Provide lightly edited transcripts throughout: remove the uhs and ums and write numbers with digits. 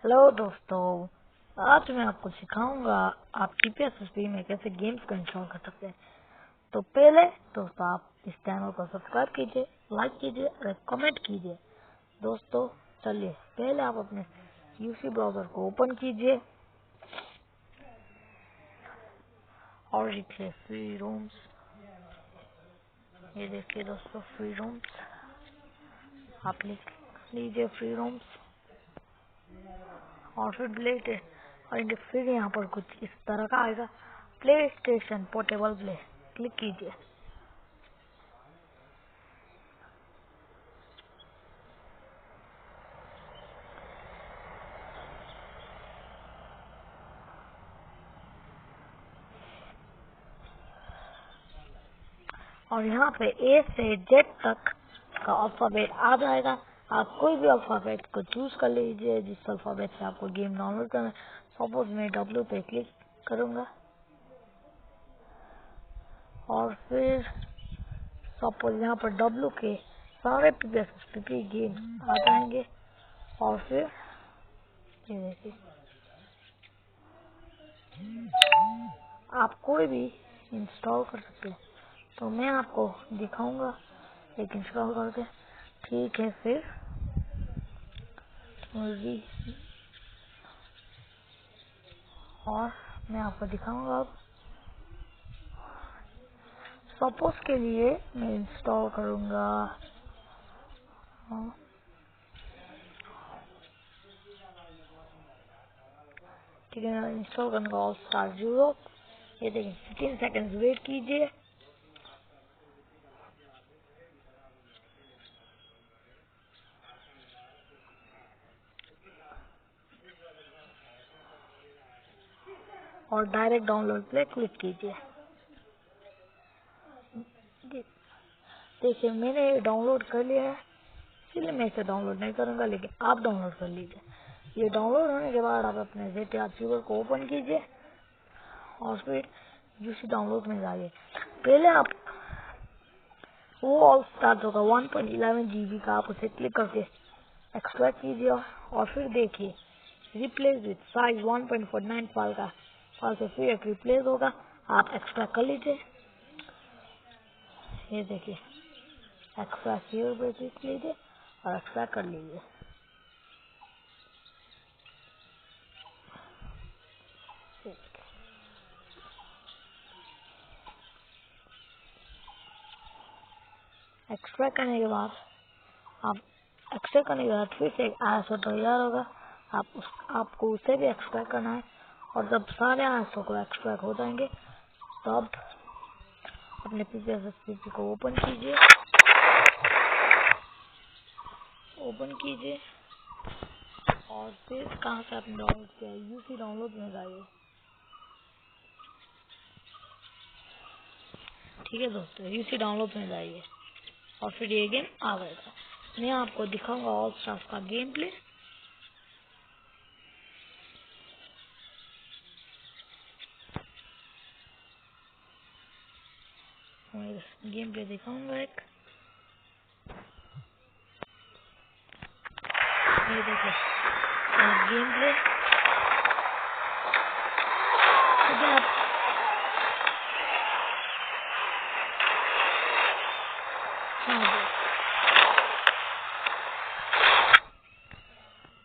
Hello दोस्तों, आज मैं आपको सिखाऊंगा आप ppsspl में कैसे गेम्स को इंस्टॉल कर सकते हैं। तो पहले दोस्तों आप इस चैनल को सब्सक्राइब कीजिए, लाइक कीजिए और कमेंट कीजिए। दोस्तों चलिए पहले आप अपने यूसी ब्राउजर को ओपन कीजिए और लिखिए फ्री रूम्स। ये देखिए दोस्तों फ्री रूम्स, आप लिख लीजिए फ्री रूम्स और फिर डिलीट और फिर यहाँ पर कुछ इस तरह का आएगा, play station portable play, click कीजिए। और यहाँ पे ए से जेड तक का अल्फाबेट आ जाएगा। आप कोई भी अल्फाबेट को चूज कर लीजिए जिस अल्फाबेट से आपको गेम डाउनलोड करना है। सपोज मैं डब्ल्यू पे क्लिक करूंगा और फिर सपोज यहाँ पर डब्ल्यू के सारे ppsspl गेम आ जाएंगे। और फिर ये देखिए आप कोई भी इंस्टॉल कर सकते हैं। तो मैं आपको दिखाऊंगा एक इंस्टॉल करके। ठीक है, फिर मूवी और मैं आपको दिखाऊंगा। अब सपोज के लिए मैं इंस्टॉल करूंगा ठीक है, इंस्टॉल करने का ऑल स्टार 0। ये देखिए 15 सेकंड्स वेट कीजिए। और डायरेक्ट डाउनलोड पे क्लिक कीजिए। देखिए मैंने डाउनलोड कर लिया है, इसलिए मैं इसे डाउनलोड नहीं करूंगा, लेकिन आप डाउनलोड कर लीजिए। ये डाउनलोड होने के बाद आप अपने ZR को ओपन कीजिए और फिर यूसी डाउनलोड में जाइए। पहले आप वो ऑल स्टार्ट होगा 1.11 GB का, आप उसे क्लिक करके एक्सट्रैक्ट कीजिए और फिर देखिए रिप्लेस विथ साइज 1.49 फाइल का फाइल से फिर एक रिप्लेस होगा, आप एक्सट्रैक्ट कर लीजिए। ये देखिए एक्सट्रैक्ट हियर पे क्लिक लीजिए और एक्सट्रैक्ट कर लीजिए। एक्सट्रैक्ट करने के बाद फिर से एक ISO तैयार होगा, आपको उसे भी एक्सट्रैक्ट करना है। और जब सारे ISO को एक्सट्रैक्ट हो जाएंगे तब अपने ppsspl को ओपन कीजिए और फिर कहाँ से आपने डाउनलोड किया यूसी डाउनलोड में जाइए। ठीक है दोस्तों, यूसी डाउनलोड में जाइए और फिर ये गेम आ गएगा। मैं आपको दिखाऊंगा ऑल स्टार्स का गेम प्ले। गेम प्ले दिखाऊंगा एक, ये देखो गेम प्ले।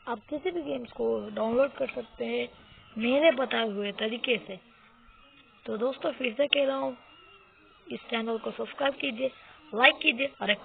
आप किसी भी गेम्स को डाउनलोड कर सकते हैं मेरे बताए हुए तरीके से। तो दोस्तों फिर से कह रहा हूँ, इस चैनल को सब्सक्राइब कीजिए, लाइक कीजिए और